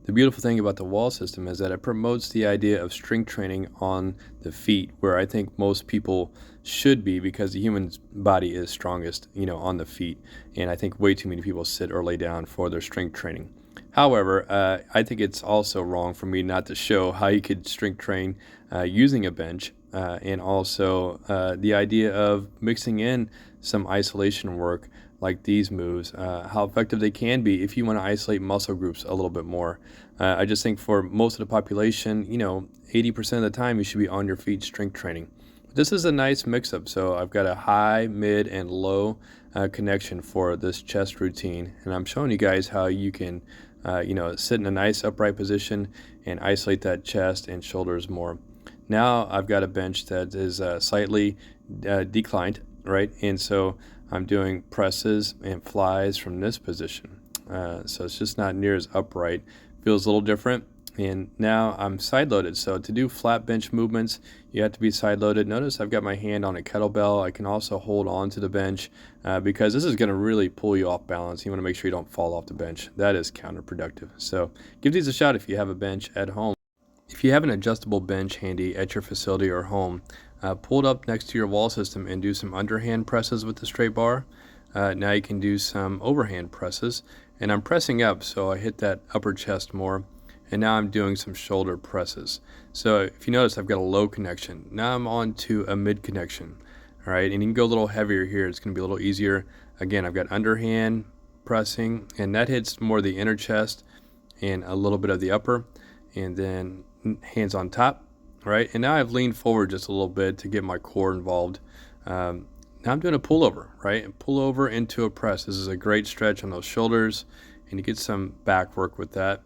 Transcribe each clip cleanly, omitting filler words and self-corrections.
The beautiful thing about the wall system is that it promotes the idea of strength training on the feet, where I think most people should be, because the human body is strongest, on the feet. And I think way too many people sit or lay down for their strength training. However, I think it's also wrong for me not to show how you could strength train using a bench, and also the idea of mixing in some isolation work like these moves, how effective they can be if you want to isolate muscle groups a little bit more. I just think for most of the population, 80% of the time you should be on your feet strength training. This is a nice mix up. So I've got a high, mid, and low connection for this chest routine. And I'm showing you guys how you can, sit in a nice upright position and isolate that chest and shoulders more. Now I've got a bench that is slightly declined, right? And so I'm doing presses and flies from this position. So it's just not near as upright. Feels a little different. And now I'm side loaded. So to do flat bench movements, you have to be side loaded. Notice I've got my hand on a kettlebell. I can also hold on to the bench because this is going to really pull you off balance. You want to make sure you don't fall off the bench. That is counterproductive. So give these a shot if you have a bench at home. If you have an adjustable bench handy at your facility or home, pull it up next to your wall system and do some underhand presses with the straight bar. Now you can do some overhand presses, and I'm pressing up so I hit that upper chest more, and now I'm doing some shoulder presses. So if you notice, I've got a low connection. Now I'm on to a mid connection. All right, and you can go a little heavier here. It's going to be a little easier. Again, I've got underhand pressing, and that hits more the inner chest and a little bit of the upper, and then hands on top, right? And now I've leaned forward just a little bit to get my core involved. Now I'm doing a pullover, right? And pull over into a press. This is a great stretch on those shoulders, and you get some back work with that.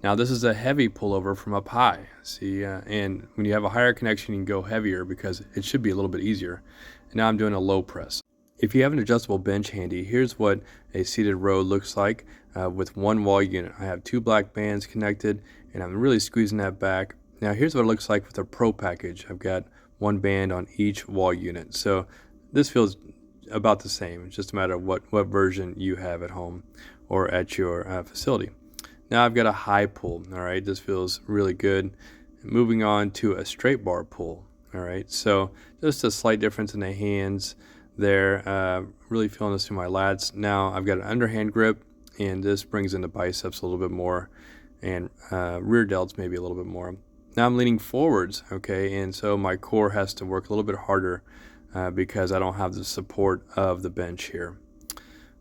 Now this is a heavy pullover from up high. See, and when you have a higher connection, you can go heavier because it should be a little bit easier. And now I'm doing a low press. If you have an adjustable bench handy, here's what a seated row looks like with one wall unit. I have two black bands connected, and I'm really squeezing that back. Now here's what it looks like with a Pro package. I've got one band on each wall unit. So this feels about the same. It's just a matter of what version you have at home or at your facility. Now I've got a high pull. All right, this feels really good. Moving on to a straight bar pull. All right, so just a slight difference in the hands there. Really feeling this through my lats. Now I've got an underhand grip, and this brings in the biceps a little bit more, and rear delts maybe a little bit more. Now I'm leaning forwards, okay, and so my core has to work a little bit harder because I don't have the support of the bench here.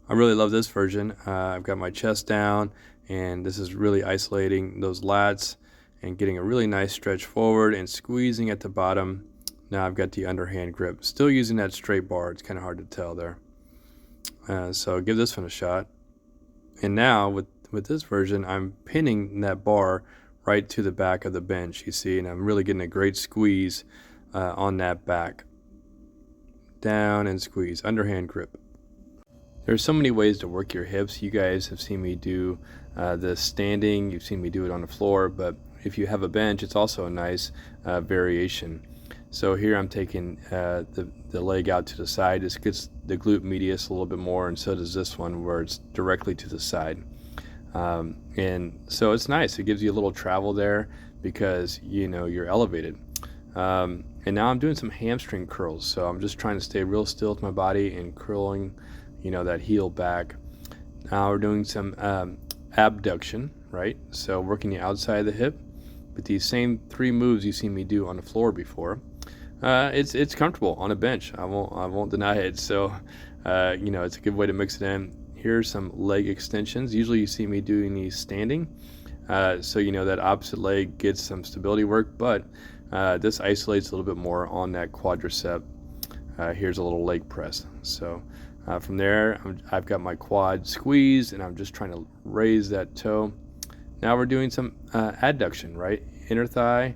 I really love this version. I've got my chest down, and this is really isolating those lats and getting a really nice stretch forward and squeezing at the bottom. Now I've got the underhand grip. Still using that straight bar. It's kind of hard to tell there. So give this one a shot. And now with this version, I'm pinning that bar right to the back of the bench, you see, and I'm really getting a great squeeze on that back. Down and squeeze, underhand grip. There's so many ways to work your hips. You guys have seen me do this standing. You've seen me do it on the floor, but if you have a bench, it's also a nice variation. So here I'm taking the leg out to the side. This gets the glute medius a little bit more, and so does this one where it's directly to the side. And so it's nice. It gives you a little travel there because you're elevated. And now I'm doing some hamstring curls. So I'm just trying to stay real still with my body and curling, that heel back. Now we're doing some abduction, right? So working the outside of the hip. But these same three moves you've seen me do on the floor before. It's comfortable on a bench. I won't deny it. So it's a good way to mix it in. Here's some leg extensions. Usually you see me doing these standing. So that opposite leg gets some stability work, but this isolates a little bit more on that quadricep. Here's a little leg press. So from there, I've got my quad squeezed, and I'm just trying to raise that toe. Now we're doing some adduction, right? Inner thigh.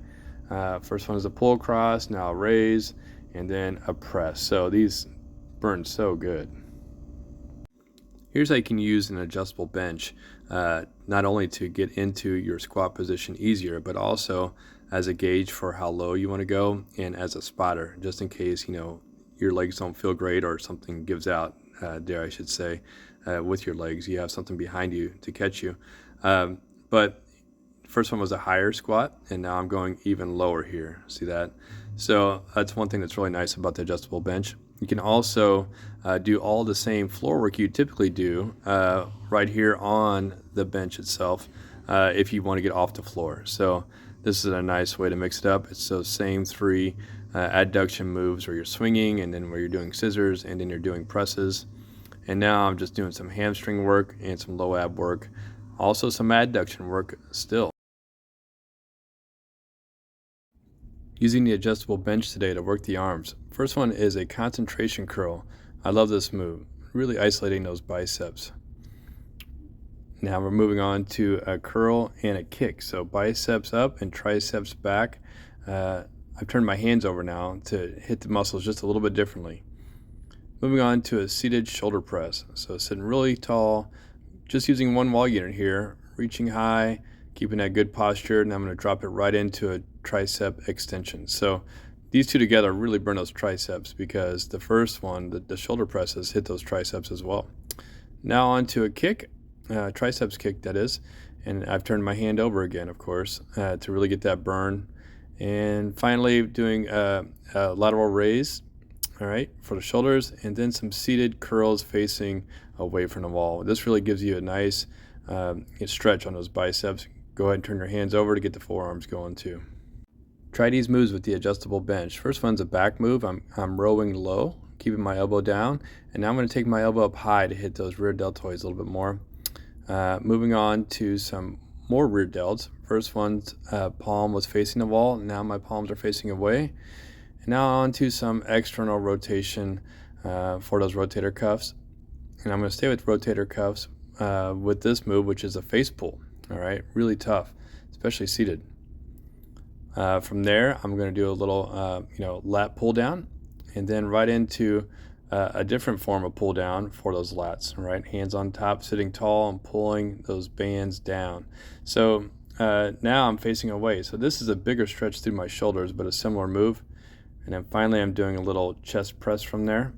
First one is a pull across, now a raise, and then a press. So these burn so good. Here's how you can use an adjustable bench, not only to get into your squat position easier, but also as a gauge for how low you want to go, and as a spotter, just in case your legs don't feel great or something gives out, dare I should say, with your legs. You have something behind you to catch you. But first one was a higher squat, and now I'm going even lower here. See that? So that's one thing that's really nice about the adjustable bench. You can also do all the same floor work you typically do right here on the bench itself if you want to get off the floor. So this is a nice way to mix it up. It's those same three adduction moves where you're swinging, and then where you're doing scissors, and then you're doing presses. And now I'm just doing some hamstring work and some low ab work. Also some adduction work still. Using the adjustable bench today to work the arms. First one is a concentration curl. I love this move, really isolating those biceps. Now we're moving on to a curl and a kick. So biceps up and triceps back. I've turned my hands over now to hit the muscles just a little bit differently. Moving on to a seated shoulder press. So sitting really tall, just using one wall unit here, reaching high, keeping that good posture, and I'm going to drop it right into a tricep extension. So these two together really burn those triceps, because the first one, the shoulder presses, hit those triceps as well. Now on to a kick, triceps kick that is, and I've turned my hand over again, of course, to really get that burn. And finally doing a lateral raise, all right, for the shoulders, and then some seated curls facing away from the wall. This really gives you a nice stretch on those biceps. Go ahead and turn your hands over to get the forearms going too. Try these moves with the adjustable bench. First one's a back move. I'm rowing low, keeping my elbow down, and now I'm going to take my elbow up high to hit those rear deltoids a little bit more. Moving on to some more rear delts. First one's palm was facing the wall. Now my palms are facing away. And now on to some external rotation for those rotator cuffs. And I'm going to stay with rotator cuffs with this move, which is a face pull. All right, really tough, especially seated. From there, I'm going to do a little, lat pull down, and then right into a different form of pull down for those lats. All right, hands on top, sitting tall, and pulling those bands down. So now I'm facing away. So this is a bigger stretch through my shoulders, but a similar move. And then finally, I'm doing a little chest press from there.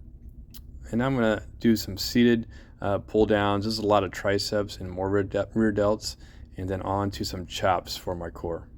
And I'm going to do some seated pull downs. This is a lot of triceps and more rear delts, and then on to some chops for my core.